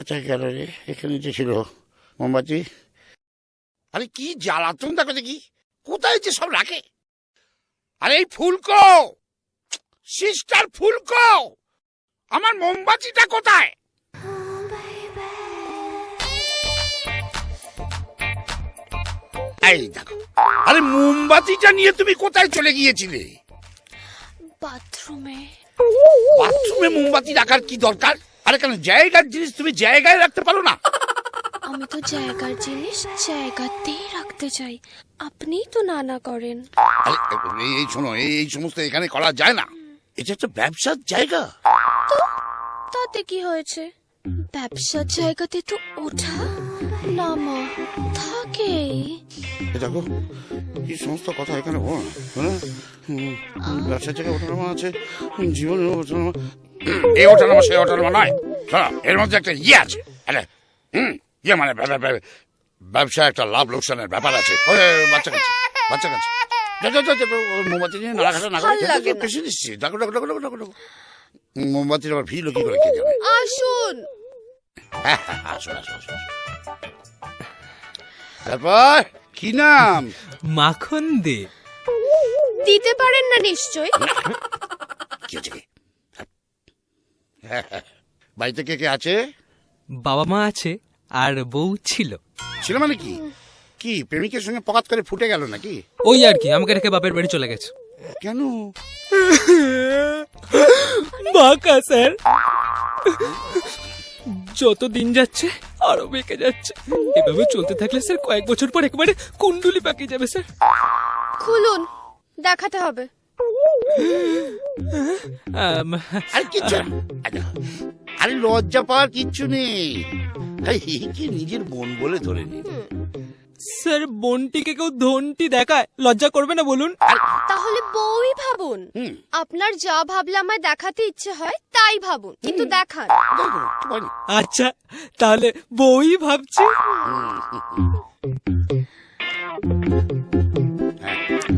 কোথায় গেল রে? এখানে যে ছিল মোমবাতি। আরে কি জ্বালাতন দেখো দেখি, কোথায় যে সব রাখে। আরে এই ফুলকো, সিস্টার ফুলকো, আমার মোমবাতিটা কোথায়? এই দেখো, আরে মোমবাতিটা নিয়ে তুমি কোথায় চলে গিয়েছিলে? বাথরুমে। বাথরুমে মোমবাতি রাখার কি দরকার? আরে কেন, জায়গার জিনিস তুমি জায়গায় রাখতে পারো না? আমি তো জায়গার জিনিস জায়গাতেই রাখতে চাই, আপনিই তো না করেন। আরে এই শোনো, এই সমস্ত এখানে করা যায় না, এটা একটা ব্যবসার জায়গা। তো তাতে কি হয়েছে? ব্যবসার জায়গাতে তো ওঠা নামা থাকেই। দেখো এই সমস্ত কথা এখানে বল না। ব্যবসার জায়গায় ওঠানামা আছে, জীবনের ওঠানামা। এই ওঠানামা সেই ওঠানামা নয়, শোনো এর মধ্যে একটা ইয়ে আছে। আরে ইয়ে মানে ব্যবসা একটা লাভ লোকসানের ব্যাপার আছে। বাচ্চা কাছে মোমবাতি নিয়ে নাড়াঘাটা না করে পেশে দিচ্ছি। ডাকো ডাকো ডাকো ডাকো ডাকো। মোমবাতির আবার ভিড় কি করে কে জানে। আসুন। আসুন আসুন আসুন। তারপর কি নাম? মাখন দে। দিতে পারেন না নিশ্চয়। কি হচ্ছে কি? বাড়িতে কে কে আছে? বাবা মা আছে আর বউ ছিল। ছিল মানে কি? কি প্রেমিকের সঙ্গে পকাত করে ফুটে গেল নাকি? ওই আর কি, আমাকে রেখে বাপের বাড়ি চলে গেছে। কেন? বাঁকা স্যার, যত দিন যাচ্ছে আরো বেঁকে যাচ্ছে। এভাবে চলতে থাকলে স্যার কয়েক বছর পর একেবারে কুণ্ডুলি পাকিয়ে যাবে স্যার। খুলুন, দেখাতে হবে। আরে কিচ্ছু না। আরে লজ্জা পাওয়ার কিচ্ছু নেই। কি নিজের বোন বলে ধরে নি। স্যার বোনটিকে কেউ ধনটি দেখায়, লজ্জা করবে না বলুন? তাহলে বউই ভাবুন। আপনার যা ভাবলে আমায় দেখাতে ইচ্ছে হয় তাই ভাবুন, কিন্তু দেখান। আচ্ছা তাহলে বউই ভাবছি।